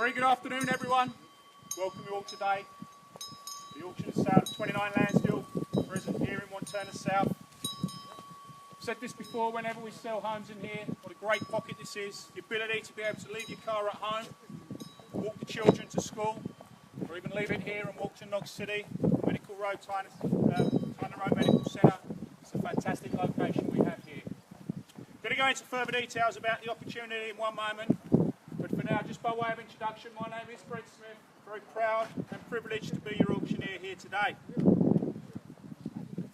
Very good afternoon, everyone. Welcome you all today. The auction and sale of 29 Landsdale Crescent here in Wantirna South. I've said this before, whenever we sell homes in here, what a great pocket this is. The ability to be able to leave your car at home, walk the children to school, or even leave it here and walk to Knox City, Medical Road, Tyner Road Medical Centre. It's a fantastic location we have here. I'm going to go into further details about the opportunity in one moment. But for now, just by way of introduction, my name is Brett Smith. Very proud and privileged to be your auctioneer here today.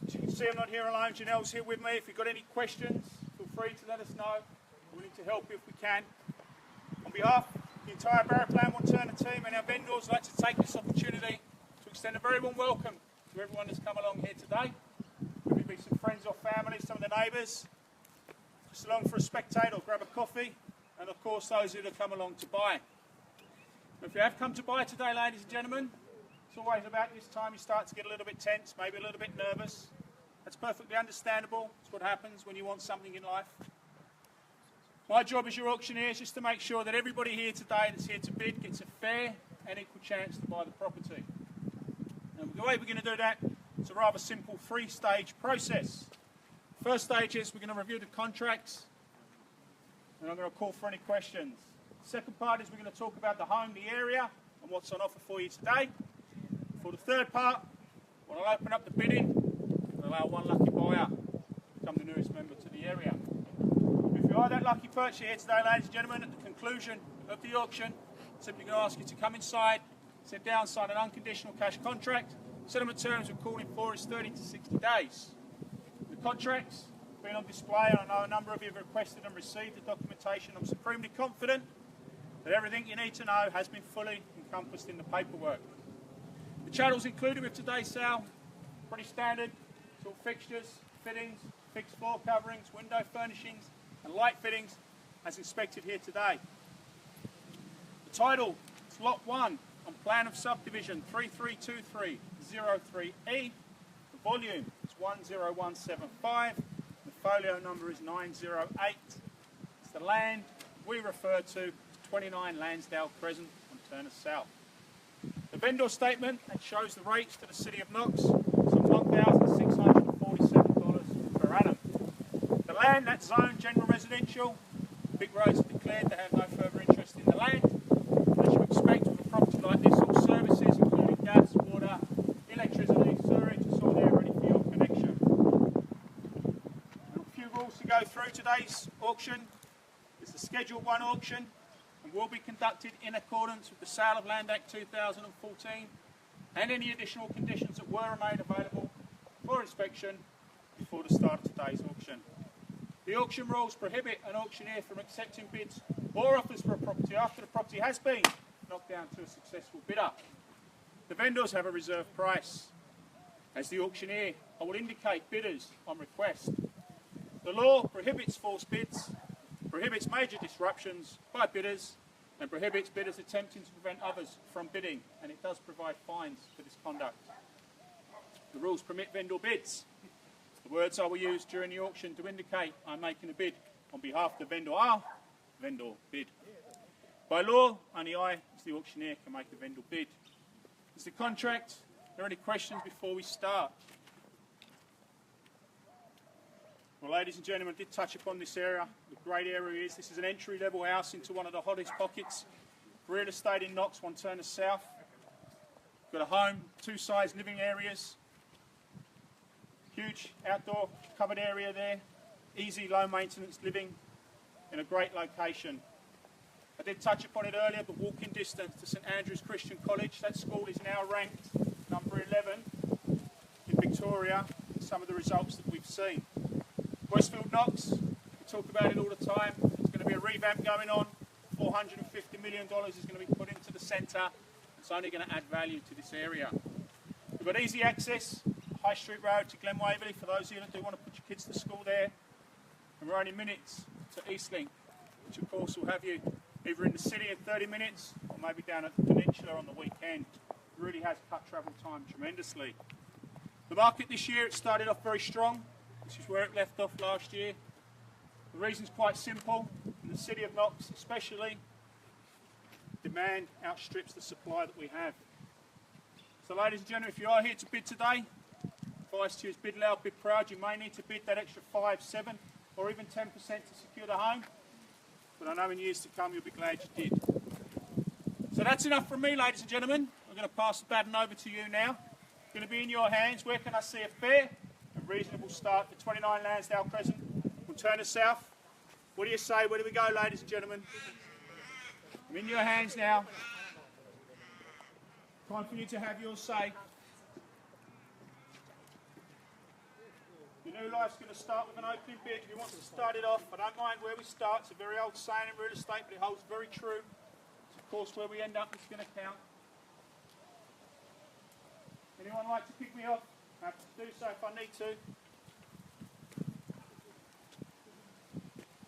As you can see, I'm not here alone. Janelle's here with me. If you've got any questions, feel free to let us know. We're willing to help you if we can. On behalf of the entire Barrowland Wantirna team and our vendors, I'd like to take this opportunity to extend a very warm welcome to everyone that's come along here today. Maybe be some friends or family, some of the neighbours, just along for a spectate or grab a coffee. And of course those who have come along to buy. If you have come to buy today, ladies and gentlemen, it's always about this time you start to get a little bit tense, maybe a little bit nervous. That's perfectly understandable. It's what happens when you want something in life. My job as your auctioneer is just to make sure that everybody here today that's here to bid gets a fair and equal chance to buy the property. And the way we're going to do that is a rather simple three-stage process. First stage is we're going to review the contracts, and I'm going to call for any questions. The second part is we're going to talk about the home, the area, and what's on offer for you today. For the third part, we'll open up the bidding and allow one lucky buyer to become the newest member to the area. If you are that lucky purchaser here today, ladies and gentlemen, at the conclusion of the auction, I'm simply going to ask you to come inside, sit down, sign an unconditional cash contract. Settlement terms we're calling for is 30 to 60 days. The contracts been on display, and I know a number of you have requested and received the documentation. I'm supremely confident that everything you need to know has been fully encompassed in the paperwork. The channels included with today's sale, pretty standard. It's all fixtures, fittings, fixed floor coverings, window furnishings and light fittings as inspected here today. The title is Lot 1 on Plan of Subdivision 332303E. The volume is 10175. The folio number is 908. It's the land we refer to, 29 Landsdale Crescent, Wantirna South. The vendor statement that shows the rates to the City of Knox, some $1,647 per annum. The land, that's zoned general residential. Big roads are declared to have no further interest in the land. As you expect with a property like this, all services including gas, water, electricity, sewerage, it's all there ready for your connection. A few rules to go through today's auction. It's a Schedule 1 auction and will be conducted in accordance with the Sale of Land Act 2014 and any additional conditions that were made available for inspection before the start of today's auction. The auction rules prohibit an auctioneer from accepting bids or offers for a property after the property has been knocked down to a successful bidder. The vendors have a reserve price. As the auctioneer, I will indicate bidders on request. The law prohibits false bids, prohibits major disruptions by bidders, and prohibits bidders attempting to prevent others from bidding, and it does provide fines for this conduct. The rules permit vendor bids. The words I will use during the auction to indicate I'm making a bid on behalf of the vendor are vendor bid. By law, only I, as the auctioneer, can make a vendor bid. Is the contract? Are there any questions before we start? Well, ladies and gentlemen, I did touch upon this area. The great area is this is an entry-level house into one of the hottest pockets of real estate in Knox, Wantirna South. Got a home, two-size living areas, huge outdoor covered area there, easy, low-maintenance living in a great location. I did touch upon it earlier, but walking distance to St Andrew's Christian College. That school is now ranked number 11 in Victoria in some of the results that we've seen. Westfield Knox, we talk about it all the time. There's going to be a revamp going on. $450 million is going to be put into the centre. It's only going to add value to this area. We've got easy access, High Street Road to Glen Waverley for those of you that do want to put your kids to school there. And we're only minutes to Eastlink, which of course will have you either in the city in 30 minutes or maybe down at the peninsula on the weekend. It really has cut travel time tremendously. The market this year, it started off very strong. This is where it left off last year. The reason's quite simple. In the City of Knox especially, demand outstrips the supply that we have. So ladies and gentlemen, if you are here to bid today, advice to you is bid loud, bid proud. You may need to bid that extra 5, 7 or even 10% to secure the home. But I know in years to come you'll be glad you did. So that's enough from me, ladies and gentlemen. I'm going to pass the baton over to you now. It's going to be in your hands. Where can I see a fair and reasonable start for 29 Landsdale Crescent, Wantirna South? What do you say? Where do we go, ladies and gentlemen? I'm in your hands now. Time for you to have your say. Your new life's going to start with an opening bid. If you want to start it off, I don't mind where we start. It's a very old saying in real estate, but it holds very true. It's of course where we end up is going to count. Anyone like to pick me off? Happy to do so if I need to.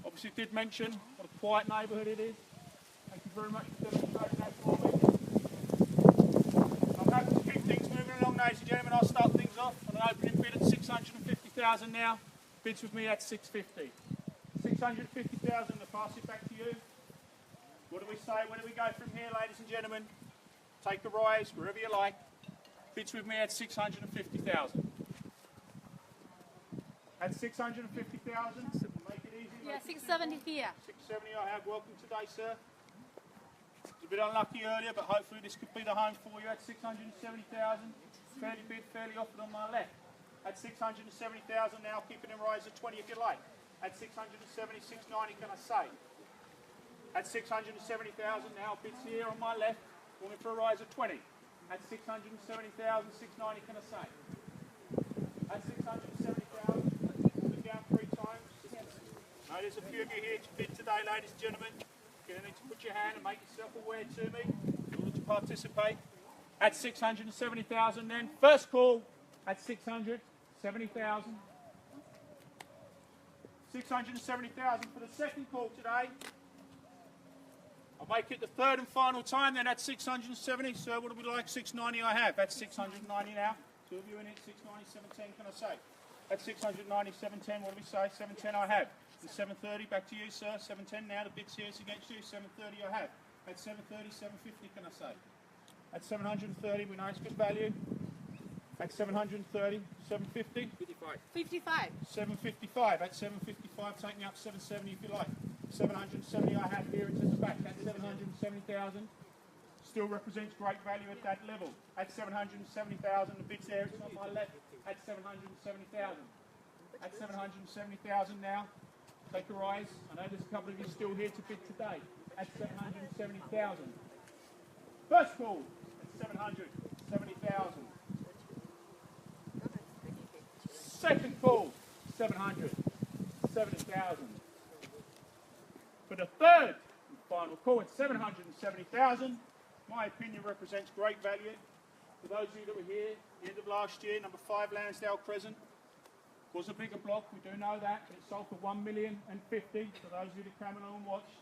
Obviously did mention what a quiet neighbourhood it is. Thank you very much for demonstrating that for me. I'm happy to keep things moving along, ladies and gentlemen. I'll start things off on an opening bid at 650,000 now. Bids with me at 650. 650,000, I'll pass it back to you. What do we say? Where do we go from here, ladies and gentlemen? Take a rise, wherever you like. Bids with me at 650,000. At 650,000, make it easy. Yeah, 670 here. 670 I have. Welcome today, sir. It's a bit unlucky earlier, but hopefully this could be the home for you at 670,000. Fairly bid, fairly offered on my left. At 670,000 now, keep it in rise at 20 if you like. At 670, 690 can I say. At 670,000 now, bids here on my left, going for a rise of 20. At 670,000, 690 can I say. At 670,000, put it down 3 times. No, there's a few of you here to bid today, ladies and gentlemen. You're going to need to put your hand and make yourself aware to me in order to participate. At 670,000 then, first call at 670,000. 670,000 for the second call today. I'll make it the third and final time then at 670. Sir, what do we like? 690 I have. That's 690 now. 2 of you in it, 690, 710 can I say? At 690, 710, what do we say? 710 I have. The 730, back to you, sir. 710 now, the bid's here, it's against you. 730 I have. At 730, 750 can I say? At 730, we know it's good value. At 730, 750? 55. 55. 755. At 755, take me up 770 if you like. 770 I have here, it's at the back. At 770,000. Still represents great value at that level. At 770,000, the bid's there, it's on my left. At 770,000. At 770,000 now, take a rise. I know there's a couple of you still here to bid today. At 770,000. First call at 770,000. Second call, 770,000. For the third and final call at 770,000, my opinion represents great value. For those of you that were here at the end of last year, number 5 Landsdale Crescent was a bigger block, we do know that, but it sold for $1,050,000 for those of you that came along and watched.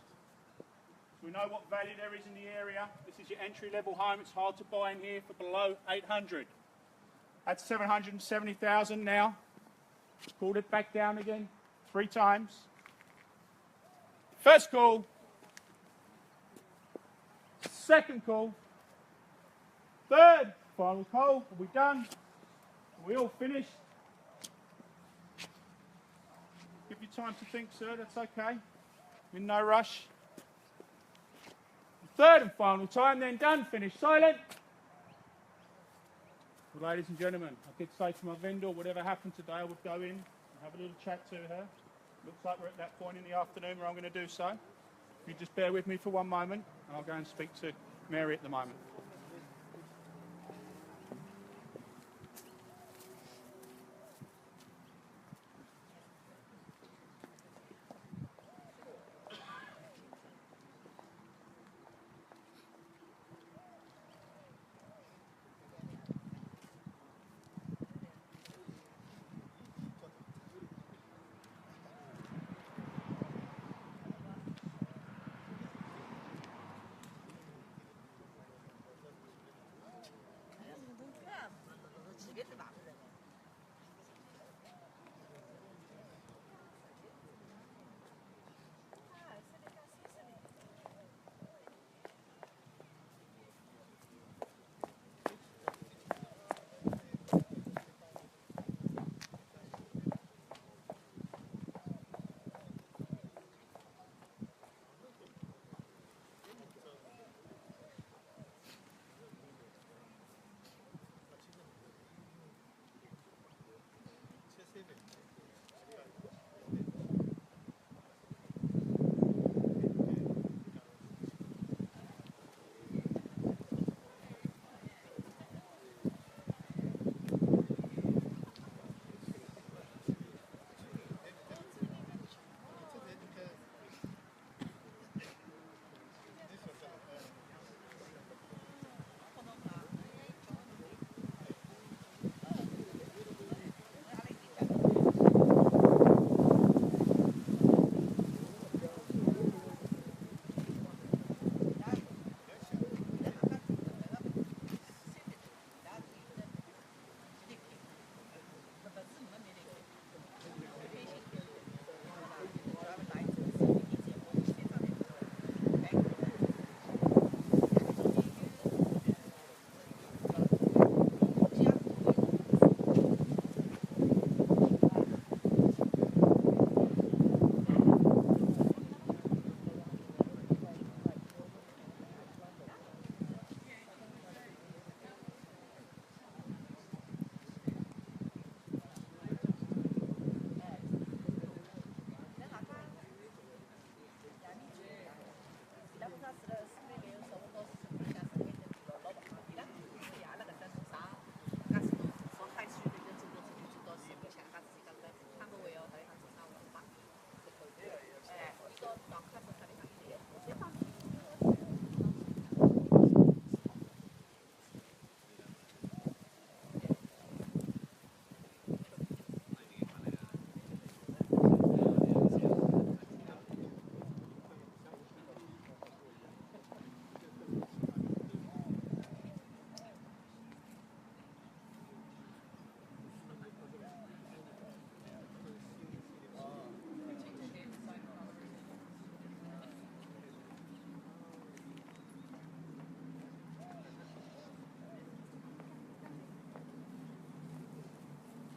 So we know what value there is in the area. This is your entry-level home. It's hard to buy in here for below 800. That's 770,000 now. Pulled it back down again 3 times. First call. Second call. Third, final call. Are we done? Are we all finished? Give you time to think, sir. That's okay. In no rush. Third and final time, then done, finished, silent. Well, ladies and gentlemen, I did say to my vendor, whatever happened today, I would go in and have a little chat to her. Looks like we're at that point in the afternoon where I'm going to do so. If you just bear with me for one moment, and I'll go and speak to Mary at the moment.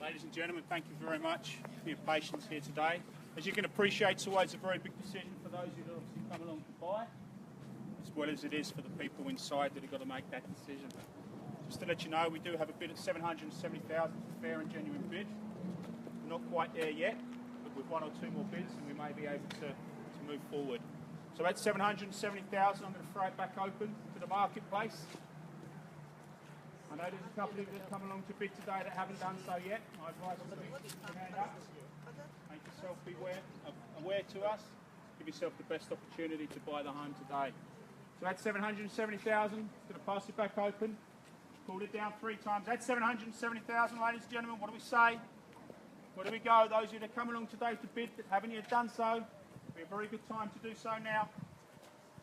Ladies and gentlemen, thank you very much for your patience here today. As you can appreciate, it's always a very big decision for those who obviously come along to buy, as well as it is for the people inside that have got to make that decision. Just to let you know, we do have a bid at $770,000, fair and genuine bid. We're not quite there yet, but with one or two more bids, and we may be able to move forward. So at $770,000, I'm going to throw it back open to the marketplace. I know there's a couple of you that have come along to bid today that haven't done so yet. I advise you to put your hand up. Make yourself aware to us. Give yourself the best opportunity to buy the home today. So that's $770,000. Going to pass it back open. Pulled it down 3 times. That's $770,000, ladies and gentlemen. What do we say? Where do we go? Those of you that come along today to bid that haven't yet done so, it'll be a very good time to do so now.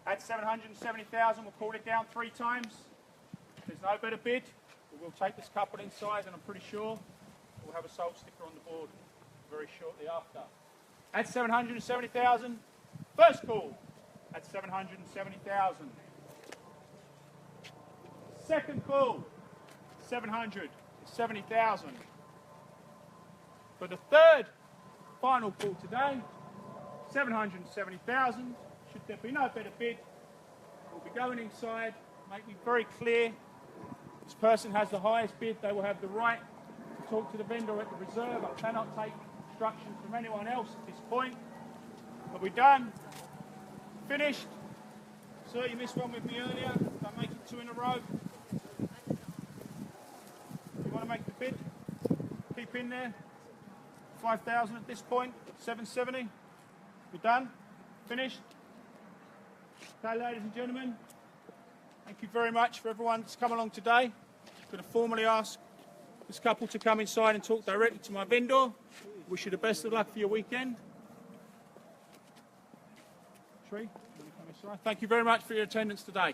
That's $770,000. We'll pull it down 3 times. If there's no better bid, we'll take this couple inside, and I'm pretty sure we'll have a sold sticker on the board very shortly after. That's $770,000. First call. That's $770,000. Second call. $770,000. For the third final call today, $770,000. Should there be no better bid, we'll be going inside. Make me very clear. This person has the highest bid. They will have the right to talk to the vendor at the reserve. I cannot take instructions from anyone else at this point. Are we done? Finished? Sir, you missed one with me earlier. Don't make it 2 in a row. You want to make the bid? Keep in there. 5,000 at this point. 770. We're done? Finished? Okay, ladies and gentlemen. Thank you very much for everyone that's come along today. I'm going to formally ask this couple to come inside and talk directly to my vendor. Wish you the best of luck for your weekend. Thank you very much for your attendance today.